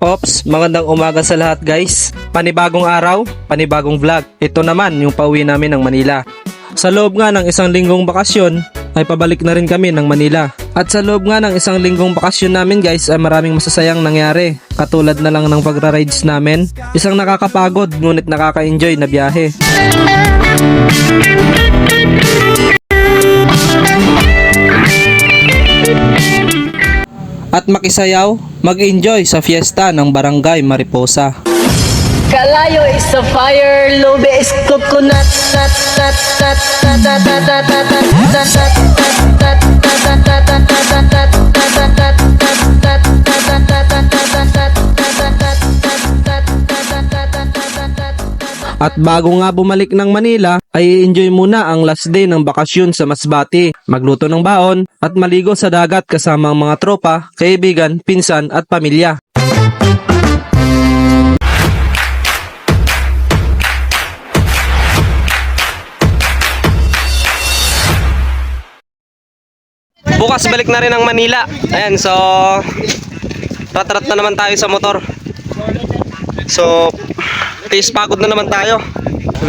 Ops, magandang umaga sa lahat guys. Panibagong araw, panibagong vlog. Ito naman yung pauwi namin ng Manila. Sa loob nga ng isang linggong bakasyon, ay pabalik na rin kami ng Manila. At sa loob nga ng isang linggong bakasyon namin guys, ay maraming masasayang nangyari. Katulad na lang ng pagra-rides namin. Isang nakakapagod ngunit nakaka-enjoy na biyahe. At makisayaw, mag-enjoy sa fiesta ng Barangay Mariposa. Kalayo is a fire, lobe is coconut. At bago nga bumalik ng Manila, ay enjoy muna ang last day ng bakasyon sa Masbate. Magluto ng baon at maligo sa dagat kasama ang mga tropa, kaibigan, pinsan at pamilya. Bukas balik na rin ang Manila. Ayan, so rat-rat na naman tayo sa motor. So taste pagod na naman tayo.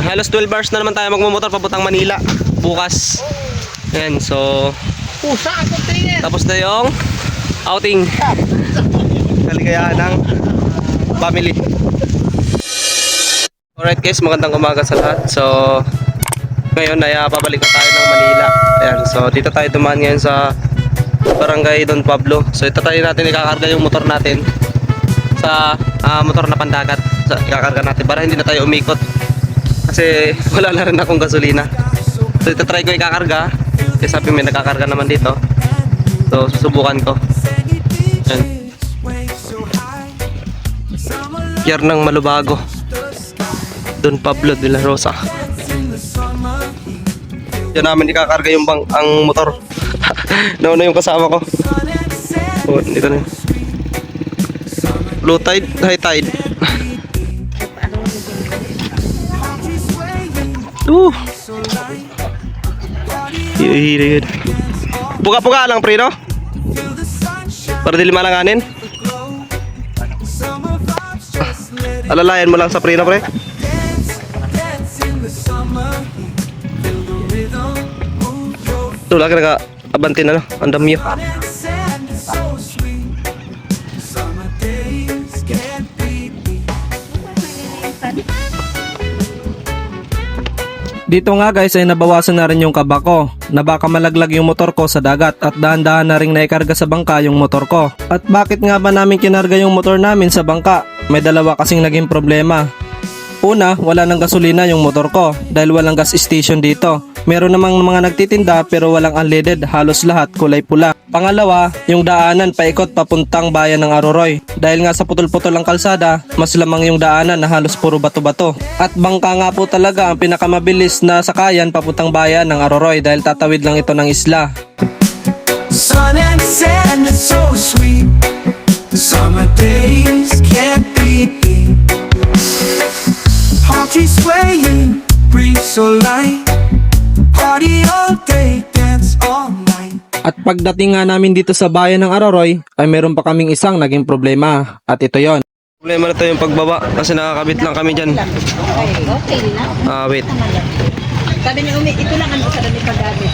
Halos 12 hours na naman tayo magmumotor papuntang Manila bukas. Ayan, so tapos na yung outing. Kaligayahan ng family. Alright guys, magandang umaga sa lahat. So ngayon ay pabalik na tayo ng Manila. Ayan, so dito tayo dumaan ngayon sa Barangay Don Pablo. So ito tayo natin ikakarga yung motor natin sa motor na pandagat. So ikakarga natin para hindi na tayo umikot kasi wala na rin akong gasolina. So ito try ko ikakarga kasi sabi may nakakarga naman dito. So susubukan ko. Ayan. Pier ng Malubago, Don Pablo de la Rosa. Diyan namin ikakarga yung ang motor. Nauna yung kasama ko. Oh, dito na. Low tide, high tide. Hihirigid. Puga-puga lang pre, no? Para di malanganin. Alalayan mo lang sa pre, no pre? Ito lagi naka-abantin na, no? Ang dami yun. Dito nga guys ay nabawasan na rin yung kaba ko na baka malaglag yung motor ko sa dagat at dahan-dahan na rin naikarga sa bangka yung motor ko. At bakit nga ba namin kinarga yung motor namin sa bangka? May dalawa kasing naging problema. Una, wala ng gasolina yung motor ko dahil walang gas station dito. Meron namang mga nagtitinda pero walang unleaded, halos lahat kulay pula. Pangalawa, yung daanan paikot papuntang bayan ng Aroroy. Dahil nga sa putol-putol ang kalsada, mas lamang yung daanan na halos puro bato-bato. At bangka nga po talaga ang pinakamabilis na sakayan papuntang bayan ng Aroroy dahil tatawid lang ito ng isla. Sun and sand, it's so sweet. The summer days can't be beat. Palm trees swaying, breeze so light. Party all day, dance all night. At pagdating nga namin dito sa bayan ng Aroroy, ay meron pa kaming isang naging problema. At ito yon. Problema na to yung pagbaba kasi nakakabit lang kami dyan. Okay na. Wait. Sabi ni Umi, ito lang ano sa dami paggamit.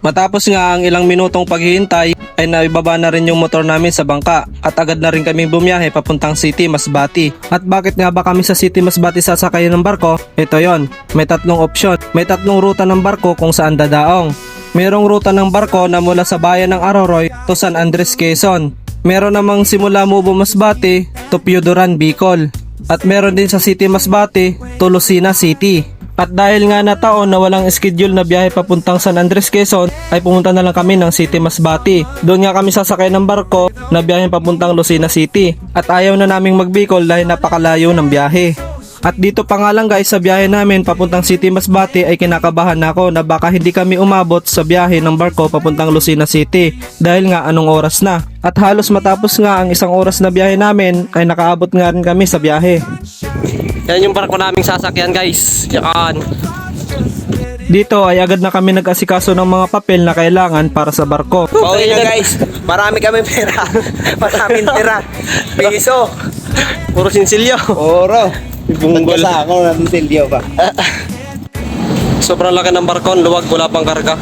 Matapos nga ang ilang minutong paghihintay, ay naibaba na rin yung motor namin sa bangka at agad na rin kami bumiyahe papuntang City Masbate. At bakit nga ba kami sa City Masbate sasakayin ng barko? Ito yon, may tatlong opsyon. May tatlong ruta ng barko kung saan dadaong. Merong ruta ng barko na mula sa bayan ng Aroroy to San Andres, Quezon. Meron namang simula Mubo Masbate to Piodoran, Bicol. At meron din sa City Masbate to Lucena City. At dahil nga na taon na walang schedule na biyahe papuntang San Andres, Quezon, ay pumunta na lang kami ng City Masbate. Doon nga kami sasakay ng barko na biyahe papuntang Lucena City. At ayaw na naming magbikol dahil napakalayo ng biyahe. At dito pa nga lang guys sa biyahe namin papuntang City Masbate ay kinakabahan na ako na baka hindi kami umabot sa biyahe ng barko papuntang Lucena City dahil nga anong oras na. At halos matapos nga ang isang oras na biyahe namin ay nakaabot nga rin kami sa biyahe. Yan yung barko naming sasakyan guys. Yan. Dito ay agad na kami nag-asikaso ng mga papel na kailangan para sa barko. Pauwi na guys. Marami kami pera. Maraming pera. Piso. Puro sinsilyo. Oro. Bunggol. Ako ng silyo pa. Sobrang laki ng barko, luwag, wala pang karga.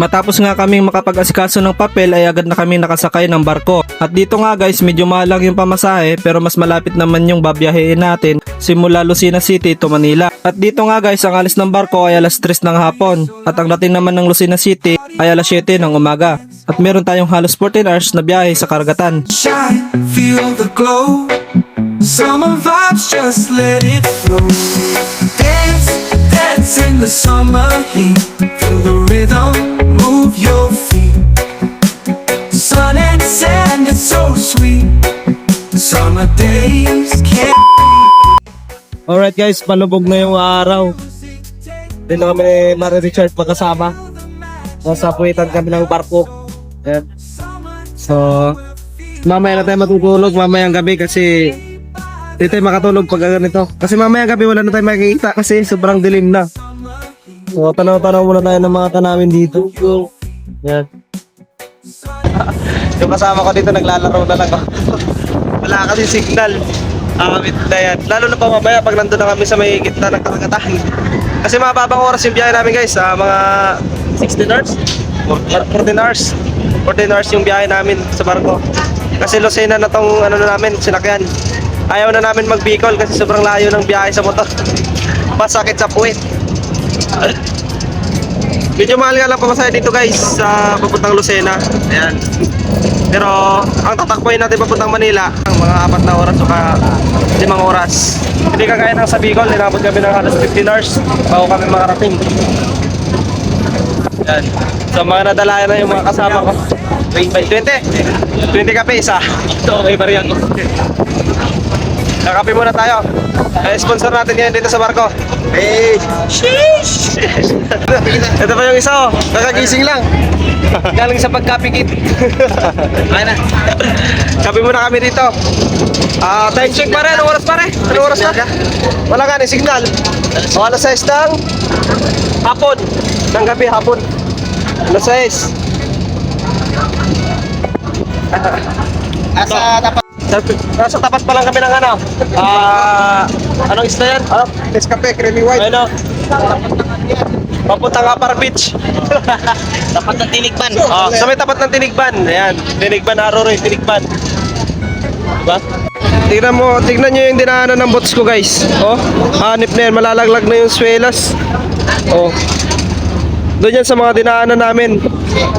Matapos nga kaming makapag-asikaso ng papel ay agad na kaming nakasakay ng barko. At dito nga guys, medyo mahal lang yung pamasahe pero mas malapit naman yung babiyahin natin simula Lucena City to Manila. At dito nga guys, ang alis ng barko ay alas 3 ng hapon at ang dating naman ng Lucena City ay alas 7 ng umaga. At meron tayong halos 14 hours na biyahe sa karagatan. Shine, feel the glow. Summer vibes, just let it flow. Dance, dance in the summer heat. Feel the rhythm, move your feet. Sun and sand, it's so sweet. Summer days can't. Alright guys, palubog na yung araw. Hindi na kami Mare-Richard magkasama. Nasa puwitan kami ng barko. Ayan. So, mamaya na tayo matutulog mamayang gabi kasi hindi tayo makatulog pag ganito. Kasi mamayang gabi wala na tayo makikita kasi sobrang dilim na. So, tanaw-tanaw muna tayo ng mga tanamin dito. Ayan. Yung kasama ko dito naglalaro na lang ako. Wala kasi signal. Akamit na yan. Lalo na pa mamaya pag nandun na kami sa may gitna ng karagatan. Kasi mababang oras yung biyahe namin guys. Mga 16 hours? 14 hours. 14 hours yung biyahe namin sa barko. Kasi Lucena na tong ano na namin, sinakyan. Ayaw na namin mag-Bicol kasi sobrang layo ng biyahe sa motor. Masakit sa puwit. Medyo mahal nga lang pamasahe dito guys sa papuntang Lucena. Ayan. Pero ang tatakboy natin papuntang Manila ang mga 4 na oras o 5 oras. Hindi kagaya ng sa Bicol, inabot kami ng halos 15 hours bago kami makarating. Yan. So mga nadalayan na yung mga kasama ko. 20 kape isa. Ito, may bariyan ko. Kakape muna tayo. Sponsor natin yan dito sa barko. Hey! Sheesh! Ito pa yung isa oh. Kakagising lang. Galing sa pagkapikit. Ayun na. Kape muna kami dito. Time check pa rin. Anong oras pa rin? Anong oras na? Wala ka ni signal. O alas 6 ng hapon. Ng gabi hapon. Alas 6. Nasa tapat pa lang kami ng ano. Anong isla yan? Nescafe Creamy White. Ano? Papunta nga para beach. Tapat ng Tinigban. Sa may tapat ng Tinigban. Ayan, Tinigban Aroroy, Tinigban. Diba? Tignan nyo yung dinaanan ng boats ko guys. Oh, hanip na yan, malalaglag na yung swelas. Oh. Doon yan sa mga dinaanan namin.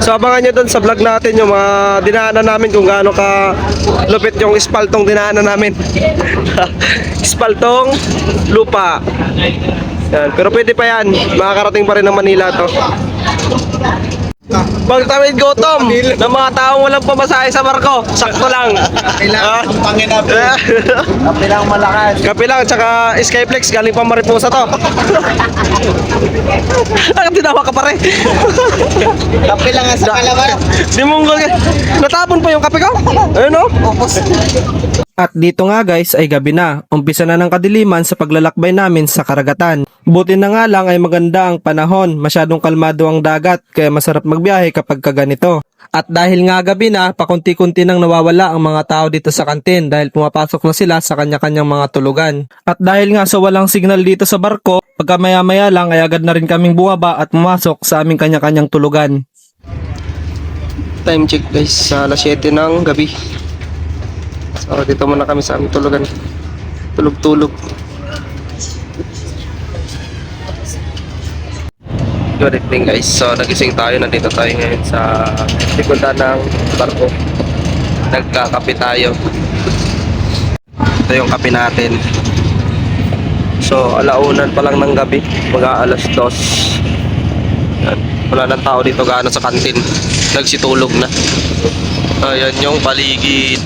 So abangan nyo doon sa vlog natin yung mga dinaanan namin kung gaano ka lupit yung ispaltong dinaanan namin. Ispaltong lupa. Yan. Pero pwede pa yan. Makakarating pa rin ng Manila to. Pagtawid gutom ng mga taong walang pamasahe sa barko, sakto lang. Kailangan ang panginabi. Kape lang malakas. Kape lang, tsaka Skyflex, galing pa Mariposa to. Tinawa ka pa rin. Kape lang ang sa kalaman. Di mo natapon pa yung kape ko. Ayun o. At dito nga guys ay gabi na, umpisa na ng kadiliman sa paglalakbay namin sa karagatan. Buti na nga lang ay maganda ang panahon, masyadong kalmado ang dagat kaya masarap magbiyahe kapag kaganito. At dahil nga gabi na, pakunti-kunti nang nawawala ang mga tao dito sa kantin dahil pumapasok na sila sa kanya-kanyang mga tulugan. At dahil nga sa walang signal dito sa barko, pagka maya-maya lang ay agad na rin kaming bumaba at pumasok sa aming kanya-kanyang tulugan. Time check guys, sa alas 7 ng gabi. So dito muna kami sa aming tulugan. Tulog-tulog. Good evening guys. So nagising tayo, nandito tayo ngayon sa likuran ng barko. Nagkakape tayo. Ito yung kape natin. So alaunan pa lang ng gabi, mag-aalas 2. Yan. Wala nang tao dito gaano sa kantin. Nagsitulog na. Ayan yung paligid.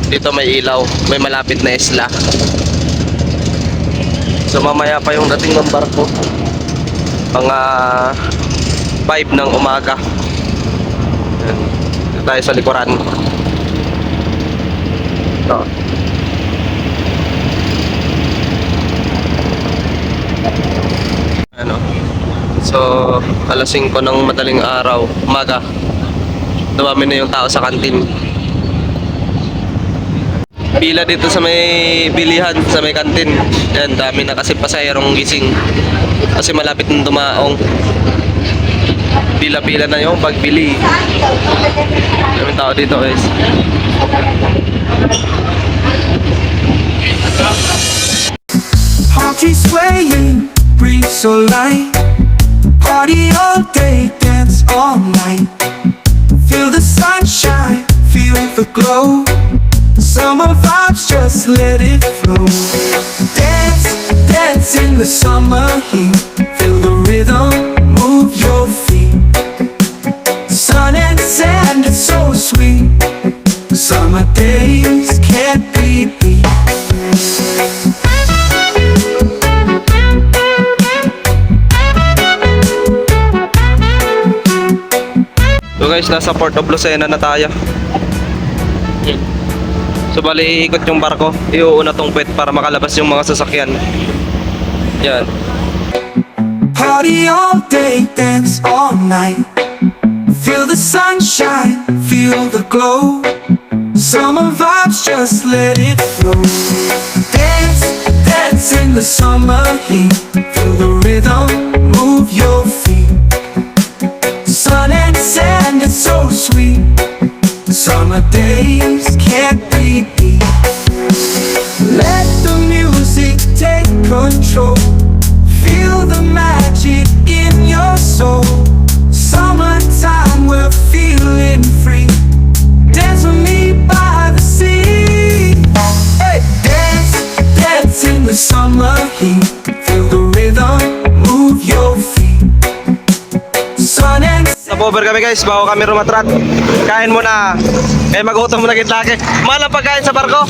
Dito may ilaw, may malapit na isla. So mamaya pa yung dating ng barko. Mga 5 ng umaga. Ayan. Dito tayo sa likuran. Ito. So, alas 5 ng madaling araw, umaga. Dumami na yung tao sa kantin. Pila dito sa may bilihan, sa may kantin. Yan, dami na kasi pasahirong gising. Kasi malapit ng dumaong. Pila-pila na yung pagbili. Daming tao dito guys. Party swaying, breathe so light. Party all day, dance all night. Feel the sunshine, feel the glow. Summer vibes, just let it flow. Dance, dance in the summer heat. Feel the rhythm, move your feet. Sun and sand, it's so sweet. Summer days can't be beat. So guys, nasa Port of Lucena na tayo. So bali, iikot yung barko. Iuuna tong puwet para makalabas yung mga sasakyan. Yan. Party all day, dance all night. Feel the sunshine, feel the glow. Summer vibes, just let it flow. Dance, dance in the summer heat. Feel the rhythm, move your feet. Sun and sand, it's so sweet. Summer days can't be beat. Let the music take control. Feel the magic in your soul. Summertime, we're feeling free. Dance with me by the sea. Hey, dance, dance in the summer heat. Feel the rhythm, move your feet. Sun and Stop-over kami guys, bago kami rumatrat. Kain muna. Kaya magutom muna kita. Mahal ang pagkain sa barko.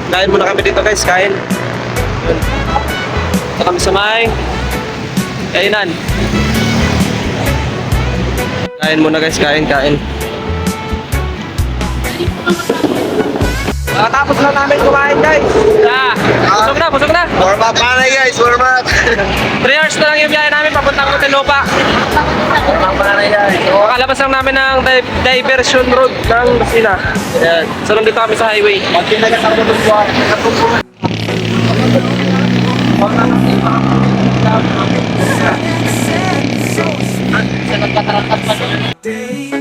Kain muna kami dito guys, kain. Yun. Ito kami sa may kainan. Kain muna guys, kain. Nakatapos na namin kumain guys. Busog na. Warm up na guys, warm up. 3 hours na lang yung biyahe namin papuntang Muntinlupa. So, kalabas lang namin ng diversion road ng Lucena. Ayan. So, nandito kami sa highway.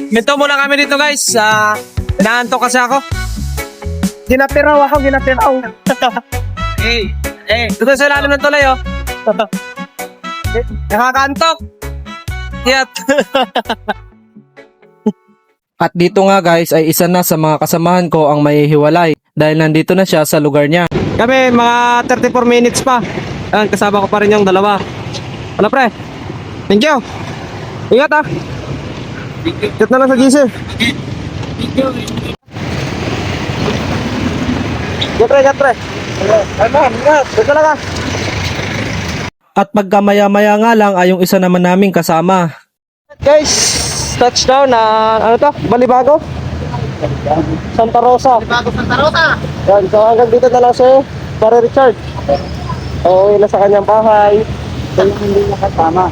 Minto muna kami dito guys. Inaantok kasi ako. Ginapiraw. Dito sa ilalim ng tulay oh. Nakakantok. Yat. At dito nga guys ay isa na sa mga kasamahan ko ang mahihiwalay dahil nandito na siya sa lugar niya. Kami mga 34 minutes pa. Ayan, kasama ko pa rin yung dalawa. Wala pre. Thank you. Ingat ah. Ingat na lang sa GC. Ingat pre. Ingat. Dito lang ah. At pagkamaya-maya nga lang ay yung isa naman naming kasama. Guys, touchdown na ano to? Balibago? Santa Rosa. Yan, so hanggang dito na lang si Pare Richard. Uuwi na sa kanyang bahay. Hindi niya kasama.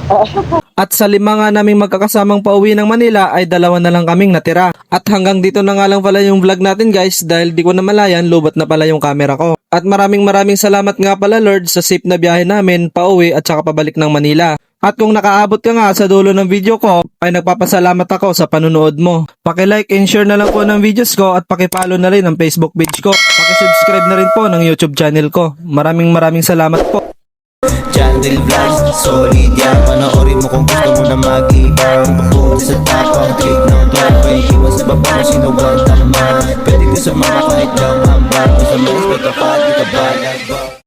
At sa 5 nga naming magkakasamang pauwi ng Manila ay 2 na lang kaming natira. At hanggang dito na nga lang pala yung vlog natin guys dahil di ko na malayan lubot na pala yung camera ko. At maraming salamat nga pala Lord sa safe na biyahe namin pauwi at saka pabalik ng Manila. At kung nakaabot ka nga sa dulo ng video ko ay nagpapasalamat ako sa panunood mo. Paki-like and share na lang po ng videos ko at paki-follow na rin ang Facebook page ko. Paki-subscribe na rin po ng YouTube channel ko. Maraming salamat po. Channel Vlogs, solid yan. Panoorin mo kung gusto mo na mag-ibang. Papunta sa tapang, click ng like. Paiiwan sa baba kung sino ang tama. Pwede ko sa mga kahit lang hambang. Basta mas pagkapat, ikabalag ba?